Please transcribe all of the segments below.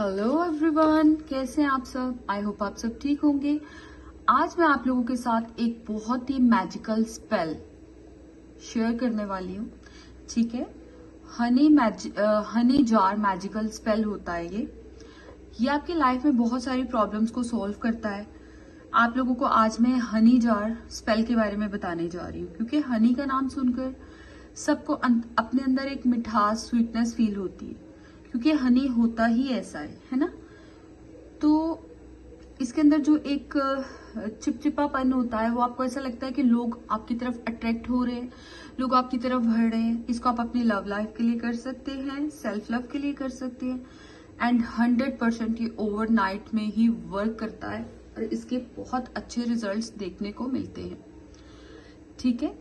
Hello everyone, कैसे हैं आप सब। आई होप आप सब ठीक होंगे। आज मैं आप लोगों के साथ एक बहुत ही मैजिकल स्पेल शेयर करने वाली हूँ। ठीक है, हनी जार मैजिकल स्पेल होता है ये आपकी लाइफ में बहुत सारी प्रॉब्लम्स को सॉल्व करता है। आप लोगों को आज मैं हनी जार स्पेल के बारे में बताने जा रही हूँ, क्योंकि हनी का नाम सुनकर सबको अपने अंदर एक मिठास, स्वीटनेस फील होती है, क्योंकि हनी होता ही ऐसा है ना। तो इसके अंदर जो एक चिपचिपापन होता है, वो आपको ऐसा लगता है कि लोग आपकी तरफ अट्रैक्ट हो रहे हैं, लोग आपकी तरफ बढ़ रहे हैं। इसको आप अपनी लव लाइफ के लिए कर सकते हैं, सेल्फ लव के लिए कर सकते हैं, एंड 100% ये ओवरनाइट में ही वर्क करता है और इसके बहुत अच्छे रिजल्ट्स देखने को मिलते हैं। ठीक है,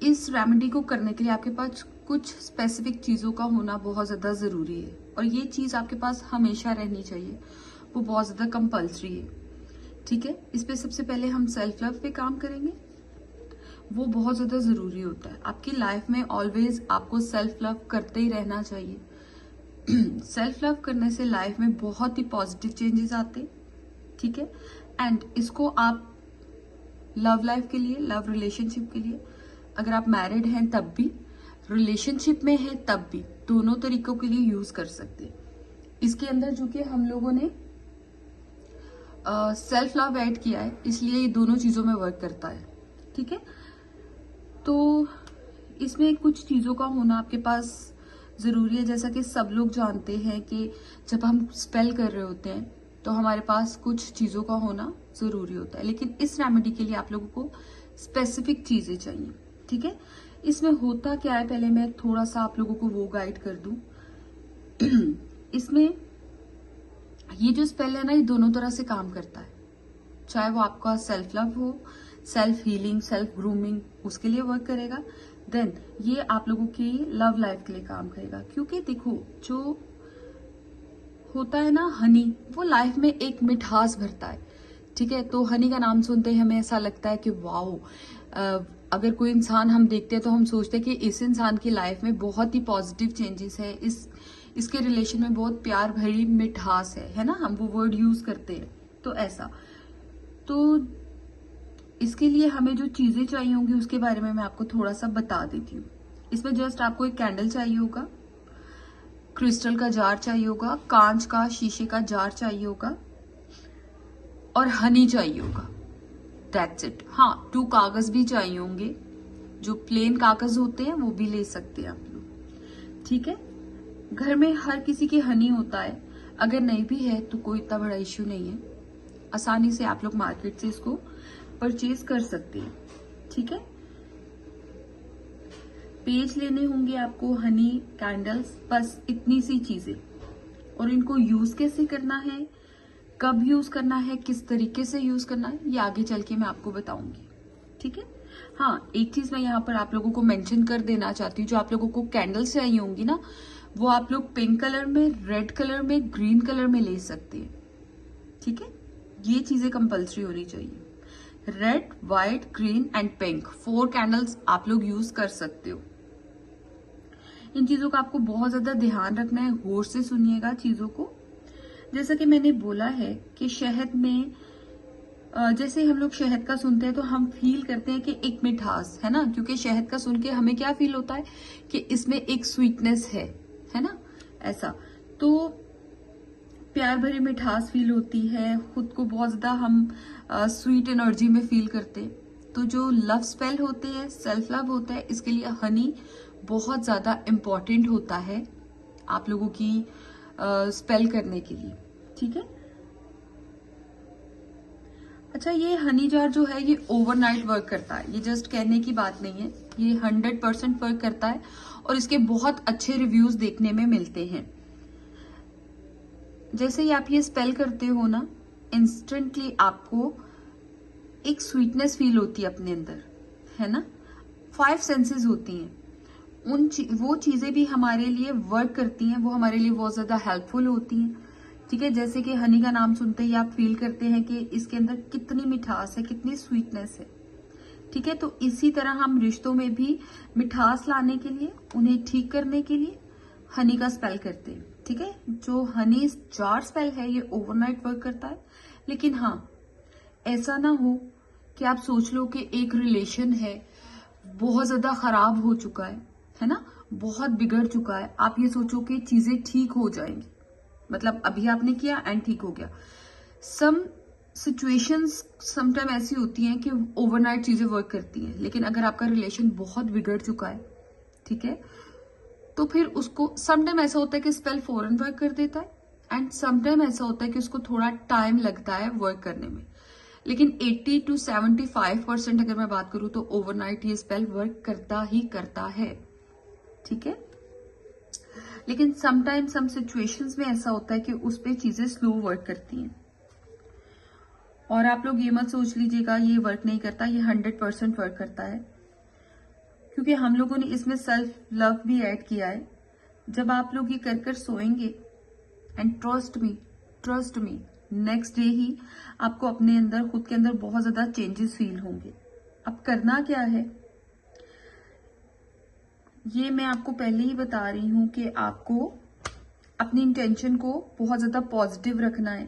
इस रेमेडी को करने के लिए आपके पास कुछ स्पेसिफिक चीजों का होना बहुत ज्यादा जरूरी है, और ये चीज आपके पास हमेशा रहनी चाहिए, वो बहुत ज्यादा कंपल्सरी है। ठीक है, इस पे सबसे पहले हम सेल्फ लव पे काम करेंगे। वो बहुत ज्यादा जरूरी होता है आपकी लाइफ में। ऑलवेज आपको सेल्फ लव करते ही रहना चाहिए। सेल्फ लव करने से लाइफ में बहुत ही पॉजिटिव चेंजेस आते हैं। ठीक है, एंड इसको आप लव लाइफ के लिए, लव रिलेशनशिप के लिए, अगर आप मैरिड हैं तब भी, रिलेशनशिप में हैं तब भी, दोनों तरीकों के लिए यूज कर सकते हैं। इसके अंदर जो कि हम लोगों ने सेल्फ लव ऐड किया है, इसलिए ये दोनों चीजों में वर्क करता है। ठीक है, तो इसमें कुछ चीजों का होना आपके पास जरूरी है। जैसा कि सब लोग जानते हैं कि जब हम स्पेल कर रहे होते हैं तो हमारे पास कुछ चीजों का होना जरूरी होता है, लेकिन इस रेमेडी के लिए आप लोगों को स्पेसिफिक चीजें चाहिए। ठीक है, इसमें होता क्या है, पहले मैं थोड़ा सा आप लोगों को वो गाइड कर दूं। इसमें ये जो स्पेल है ना, ये दोनों तरह से काम करता है। चाहे वो आपका सेल्फ लव हो, सेल्फ हीलिंग, सेल्फ ग्रूमिंग, उसके लिए वर्क करेगा। देन ये आप लोगों की लव लाइफ के लिए काम करेगा, क्योंकि देखो जो होता है ना हनी, वो लाइफ में एक मिठास भरता है। ठीक है, तो हनी का नाम सुनते ही हमें ऐसा लगता है कि वाओ, अगर कोई इंसान हम देखते हैं तो हम सोचते हैं कि इस इंसान की लाइफ में बहुत ही पॉजिटिव चेंजेस है, इसके रिलेशन में बहुत प्यार भरी मिठास है ना, हम वो वर्ड यूज करते हैं। तो ऐसा, तो इसके लिए हमें जो चीजें चाहिए होंगी उसके बारे में मैं आपको थोड़ा सा बता देती हूँ। इसमें जस्ट आपको एक कैंडल चाहिए होगा, क्रिस्टल का जार चाहिए होगा, कांच का, शीशे का जार चाहिए होगा, और हनी चाहिए होगा। That's it. हाँ, 2 कागज भी चाहिए होंगे, जो प्लेन कागज होते हैं वो भी ले सकते हैं आप लोग। ठीक है, घर में हर किसी के हनी होता है, अगर नहीं भी है तो कोई इतना बड़ा इश्यू नहीं है, आसानी से आप लोग मार्केट से इसको परचेज कर सकते हैं। ठीक है, पेज लेने होंगे आपको, हनी, कैंडल्स, बस इतनी सी चीजें। और इनको यूज कैसे करना है, कब यूज करना है, किस तरीके से यूज करना है, ये आगे चल के मैं आपको बताऊंगी। ठीक है, हाँ, एक चीज मैं यहाँ पर आप लोगों को मेंशन कर देना चाहती हूँ। जो आप लोगों को कैंडल्स चाहिए होंगी ना, वो आप लोग पिंक कलर में, रेड कलर में, ग्रीन कलर में ले सकते हैं। ठीक है, ये चीजें कंपल्सरी होनी चाहिए। Red, white, green and pink, 4 candles आप लोग यूज कर सकते हो। इन चीजों का आपको बहुत ज्यादा ध्यान रखना है, गौर से सुनिएगा चीजों को। जैसा कि मैंने बोला है कि शहद में, जैसे हम लोग शहद का सुनते हैं तो हम फील करते हैं कि एक मिठास है ना, क्योंकि शहद का सुन के हमें क्या फील होता है कि इसमें एक स्वीटनेस है ना, ऐसा। तो प्यार भरी मिठास फील होती है, खुद को बहुत ज्यादा हम स्वीट एनर्जी में फील करते हैं। तो जो लव स्पेल होते हैं, सेल्फ लव होता है, इसके लिए हनी बहुत ज्यादा इम्पोर्टेंट होता है आप लोगों की स्पेल करने के लिए। ठीक है, अच्छा, ये हनी जार जो है ये ओवरनाइट वर्क करता है, ये जस्ट कहने की बात नहीं है, ये 100% वर्क करता है, और इसके बहुत अच्छे रिव्यूज देखने में मिलते हैं। जैसे ही आप ये स्पेल करते हो ना, इंस्टेंटली आपको एक स्वीटनेस फील होती है अपने अंदर, है ना। 5 सेंसेस होती हैं, वो चीजें भी हमारे लिए वर्क करती हैं, वो हमारे लिए बहुत ज्यादा हेल्पफुल होती हैं। ठीक है, जैसे कि हनी का नाम सुनते ही आप फील करते हैं कि इसके अंदर कितनी मिठास है, कितनी स्वीटनेस है। ठीक है, तो इसी तरह हम रिश्तों में भी मिठास लाने के लिए, उन्हें ठीक करने के लिए हनी का स्पेल करते हैं। ठीक है। जो हनी जार स्पेल है ये ओवरनाइट वर्क करता है, लेकिन हाँ ऐसा ना हो कि आप सोच लो कि एक रिलेशन है बहुत ज्यादा खराब हो चुका है ना, बहुत बिगड़ चुका है, आप ये सोचो कि चीजें ठीक हो जाएंगी, मतलब अभी आपने किया एंड ठीक हो गया। सम सिचुएशंस समटाइम ऐसी होती हैं कि ओवरनाइट चीजें वर्क करती हैं, लेकिन अगर आपका रिलेशन बहुत बिगड़ चुका है, ठीक है, तो फिर उसको समटाइम ऐसा होता है कि स्पेल फौरन वर्क कर देता है, एंड समटाइम ऐसा होता है कि उसको थोड़ा टाइम लगता है वर्क करने में। लेकिन 80 to 75% अगर मैं बात करूं तो ओवरनाइट ये स्पेल वर्क करता ही करता है, ठीक है। लेकिन समटाइम सम सिचुएशंस में ऐसा होता है कि उस पे चीजें स्लो वर्क करती हैं। और आप लोग ये मत सोच लीजिएगा ये वर्क नहीं करता, ये 100% वर्क करता है, क्योंकि हम लोगों ने इसमें सेल्फ लव भी ऐड किया है। जब आप लोग ये कर सोएंगे, and trust me next day ही आपको अपने अंदर, खुद के अंदर बहुत ज्यादा चेंजेस फील होंगे। अब करना क्या है ये मैं आपको पहले ही बता रही हूं कि आपको अपनी इंटेंशन को बहुत ज्यादा पॉजिटिव रखना है,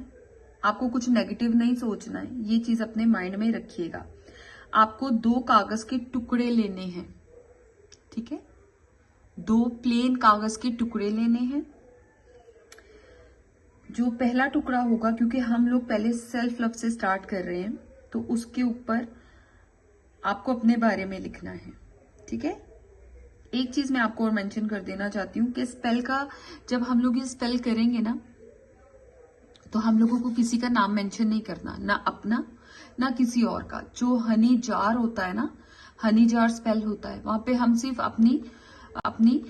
आपको कुछ नेगेटिव नहीं सोचना है, ये चीज अपने माइंड में रखिएगा। आपको 2 कागज के टुकड़े लेने हैं, ठीक है, 2 प्लेन कागज के टुकड़े लेने हैं। जो पहला टुकड़ा होगा, क्योंकि हम लोग पहले सेल्फ लव से स्टार्ट कर रहे हैं, तो उसके ऊपर आपको अपने बारे में लिखना है, ठीक है। एक चीज मैं आपको और मेंशन कर देना चाहती हूँ कि स्पेल का जब हम लोग ये स्पेल करेंगे ना, तो हम लोगों को किसी का नाम मेंशन नहीं करना, ना अपना ना किसी और का। जो हनी जार होता है ना, हनी जार स्पेल होता है, वहां पे हम सिर्फ अपनी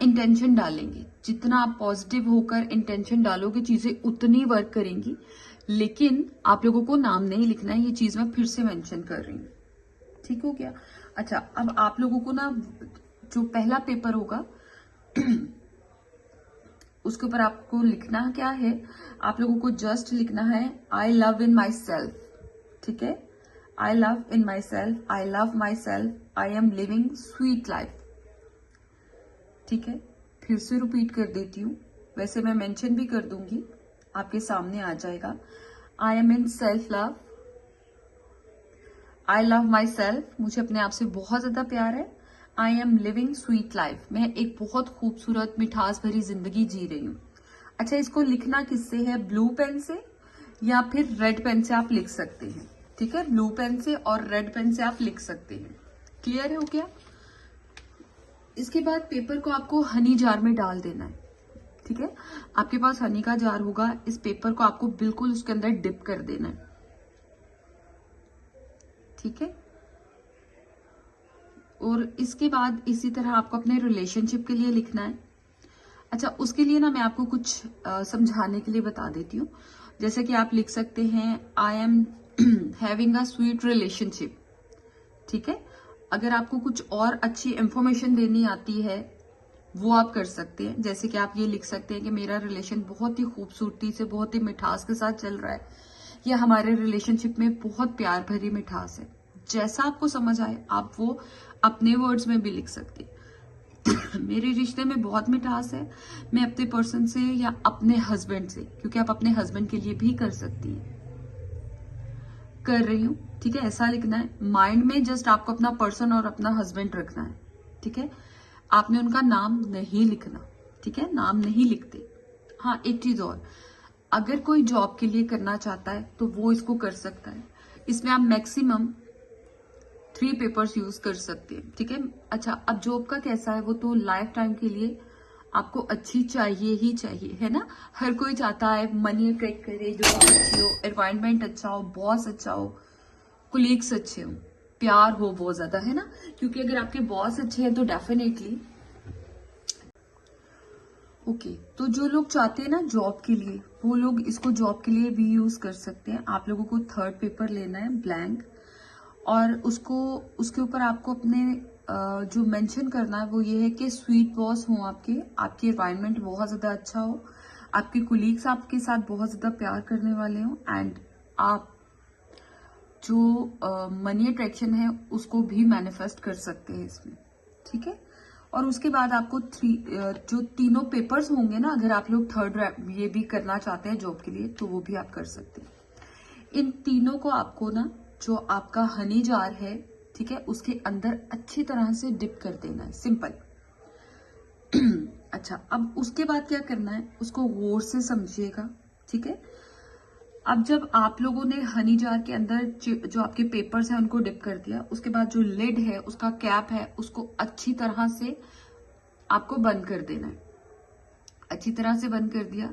इंटेंशन डालेंगे। जितना आप पॉजिटिव होकर इंटेंशन डालोगे चीजें उतनी वर्क करेंगी, लेकिन आप लोगों को नाम नहीं लिखना है, ये चीज मैं फिर से मेंशन कर रही हूँ, ठीक हो गया। अच्छा, अब आप लोगों को ना जो पहला पेपर होगा उसके ऊपर आपको लिखना क्या है, आप लोगों को जस्ट लिखना है I love in my self, ठीक है, I love in my self, I love my self, I am living sweet life, ठीक है। फिर से रिपीट कर देती हूँ, वैसे मैं मेंशन भी कर दूंगी, आपके सामने आ जाएगा। I am in self love, I love my self, मुझे अपने आप से बहुत ज्यादा प्यार है। I am living sweet life, मैं एक बहुत खूबसूरत मिठास भरी जिंदगी जी रही हूँ। अच्छा, इसको लिखना किससे है, ब्लू पेन से या फिर रेड पेन से आप लिख सकते हैं, ठीक है, ब्लू पेन से और रेड पेन से आप लिख सकते हैं। क्लियर हो गया। इसके बाद पेपर को आपको हनी जार में डाल देना है, ठीक है। आपके पास हनी का जार होगा, इस पेपर को आपको बिल्कुल उसके अंदर डिप कर देना है, ठीक है। और इसके बाद इसी तरह आपको अपने रिलेशनशिप के लिए लिखना है। अच्छा, उसके लिए ना मैं आपको कुछ समझाने के लिए बता देती हूँ। जैसे कि आप लिख सकते हैं I am having a sweet relationship, ठीक है। अगर आपको कुछ और अच्छी इंफॉर्मेशन देनी आती है वो आप कर सकते हैं। जैसे कि आप ये लिख सकते हैं कि मेरा रिलेशन बहुत ही खूबसूरती से, बहुत ही मिठास के साथ चल रहा है, या हमारे रिलेशनशिप में बहुत प्यार भरी मिठास है। जैसा आपको समझ आए आप वो अपने वर्ड्स में भी लिख सकते हैं। मेरे रिश्ते में बहुत मिठास है, मैं अपने पर्सन से या अपने हस्बैंड से, क्योंकि आप अपने हस्बैंड के लिए भी कर सकती हैं, कर रही हूँ, ठीक है, ऐसा लिखना है। माइंड में जस्ट आपको अपना पर्सन और अपना हस्बैंड रखना है, ठीक है। आपने उनका नाम नहीं लिखना, ठीक है, नाम नहीं लिखते। हाँ, एक चीज और, अगर कोई जॉब के लिए करना चाहता है तो वो इसको कर सकता है। इसमें आप मैक्सिमम 3 पेपर्स यूज कर सकते हैं, ठीक है। अच्छा, अब जॉब का कैसा है, वो तो लाइफ टाइम के लिए आपको अच्छी चाहिए ही चाहिए, है ना। हर कोई चाहता है मनी अट्रैक्ट करे, जॉब अच्छी हो, एनवायरमेंट अच्छा हो, बॉस अच्छा हो, कुलीग्स अच्छे हो, प्यार हो बहुत ज्यादा, है ना। क्योंकि अगर आपके बॉस अच्छे हैं तो डेफिनेटली ओके। तो जो लोग चाहते हैं ना जॉब के लिए, वो लोग इसको जॉब के लिए भी यूज कर सकते हैं। आप लोगों को 3rd पेपर लेना है ब्लैंक, और उसको उसके ऊपर आपको अपने जो मेंशन करना है वो ये है कि स्वीट बॉस हो आपके एनवायरनमेंट बहुत ज्यादा अच्छा हो, आपके कुलीग्स आपके साथ बहुत ज्यादा प्यार करने वाले हो, एंड आप जो मनी अट्रैक्शन है उसको भी मैनिफेस्ट कर सकते हैं इसमें, ठीक है। और उसके बाद आपको जो तीनों पेपर्स होंगे ना, अगर आप लोग थर्ड ये भी करना चाहते हैं जॉब के लिए तो वो भी आप कर सकते हैं। इन तीनों को आपको ना, जो आपका हनी जार है, ठीक है, उसके अंदर अच्छी तरह से डिप कर देना है, सिंपल। अच्छा, अब उसके बाद क्या करना है, उसको गौर से समझिएगा, ठीक है। अब जब आप लोगों ने हनी जार के अंदर जो आपके पेपर्स हैं उनको डिप कर दिया, उसके बाद जो लिड है, उसका कैप है, उसको अच्छी तरह से आपको बंद कर देना है। अच्छी तरह से बंद कर दिया,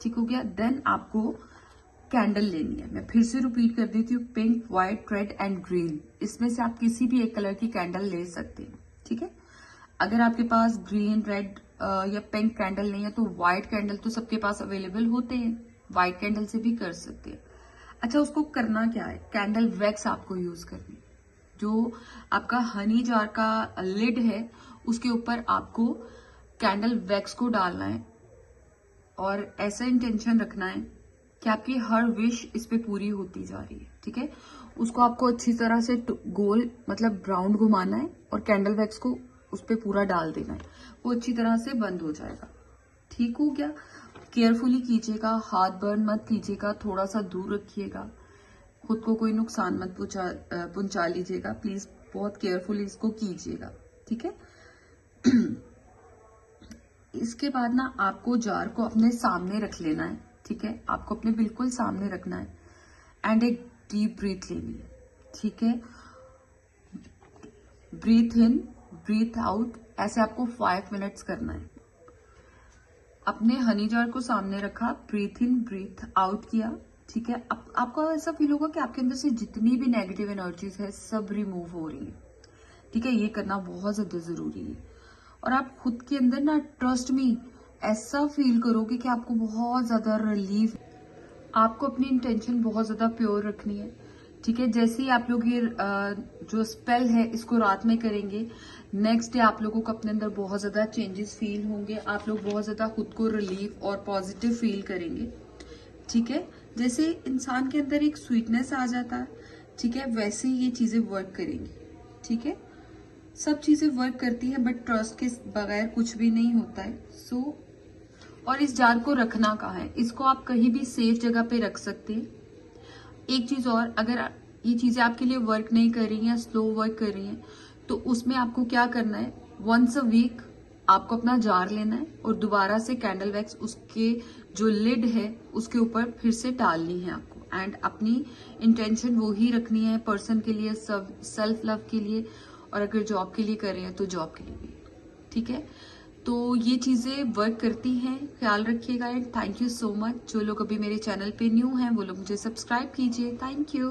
ठीक हो गया। देन आपको कैंडल लेनी है। मैं फिर से रिपीट कर देती हूँ, pink, white, red and green, इसमें से आप किसी भी एक कलर की कैंडल ले सकते हैं, ठीक है। अगर आपके पास ग्रीन, रेड या पिंक कैंडल नहीं है तो व्हाइट कैंडल तो सबके पास अवेलेबल होते हैं, व्हाइट कैंडल से भी कर सकते हैं। अच्छा, उसको करना क्या है, कैंडल वैक्स आपको यूज करनी है। जो आपका हनी जार का लिड है उसके ऊपर आपको कैंडल वैक्स को डालना है और ऐसा इंटेंशन रखना है कि आपकी हर विश इस पे पूरी होती जा रही है, ठीक है। उसको आपको अच्छी तरह से गोल मतलब राउंड घुमाना है और कैंडल वैक्स को उस पे पूरा डाल देना है, वो अच्छी तरह से बंद हो जाएगा, ठीक हो गया। केयरफुली कीजिएगा, हाथ बर्न मत कीजिएगा, थोड़ा सा दूर रखिएगा, खुद को कोई नुकसान मत पहुंचा लीजिएगा, प्लीज बहुत केयरफुली इसको कीजिएगा, ठीक है। इसके बाद ना आपको जार को अपने सामने रख लेना है, ठीक है, आपको अपने बिल्कुल सामने रखना है एंड एक डीप ब्रीथ लेनी है, ठीक है। ब्रीथ इन, ब्रीथ आउट, ऐसे आपको 5 मिनट्स करना है। अपने हनी जार को सामने रखा, ब्रीथ इन ब्रीथ आउट किया, ठीक है। आपको ऐसा फील होगा कि आपके अंदर से जितनी भी नेगेटिव एनर्जीज है सब रिमूव हो रही है, ठीक है। ये करना बहुत ज्यादा जरूरी है और आप खुद के अंदर ना, ट्रस्ट मी, ऐसा फील करोगे कि आपको बहुत ज्यादा रिलीफ। आपको अपनी इंटेंशन बहुत ज्यादा प्योर रखनी है, ठीक है। जैसे ही आप लोग ये जो स्पेल है इसको रात में करेंगे, नेक्स्ट डे आप लोगों को अपने अंदर बहुत ज्यादा चेंजेस फील होंगे, आप लोग बहुत ज्यादा खुद को रिलीफ और पॉजिटिव फील करेंगे, ठीक है। जैसे इंसान के अंदर एक स्वीटनेस आ जाता है, ठीक है, वैसे ही ये चीजें वर्क करेंगी, ठीक है। सब चीजें वर्क करती है बट ट्रस्ट के बगैर कुछ भी नहीं होता है। सो और इस जार को रखना कहाँ है, इसको आप कहीं भी सेफ जगह पे रख सकते हैं। एक चीज और, अगर ये चीजें आपके लिए वर्क नहीं कर रही हैं, स्लो वर्क कर रही हैं, तो उसमें आपको क्या करना है, वंस अ वीक आपको अपना जार लेना है और दोबारा से कैंडल वैक्स उसके जो लिड है उसके ऊपर फिर से डालनी है आपको, एंड अपनी इंटेंशन वो ही रखनी है पर्सन के लिए, सब सेल्फ लव के लिए, और अगर जॉब के लिए कर रहे हैं तो जॉब के लिए भी, ठीक है। तो ये चीजें वर्क करती हैं, ख्याल रखिएगा and thank you so much. जो लोग अभी मेरे चैनल पे न्यू हैं वो लोग मुझे सब्सक्राइब कीजिए, थैंक यू।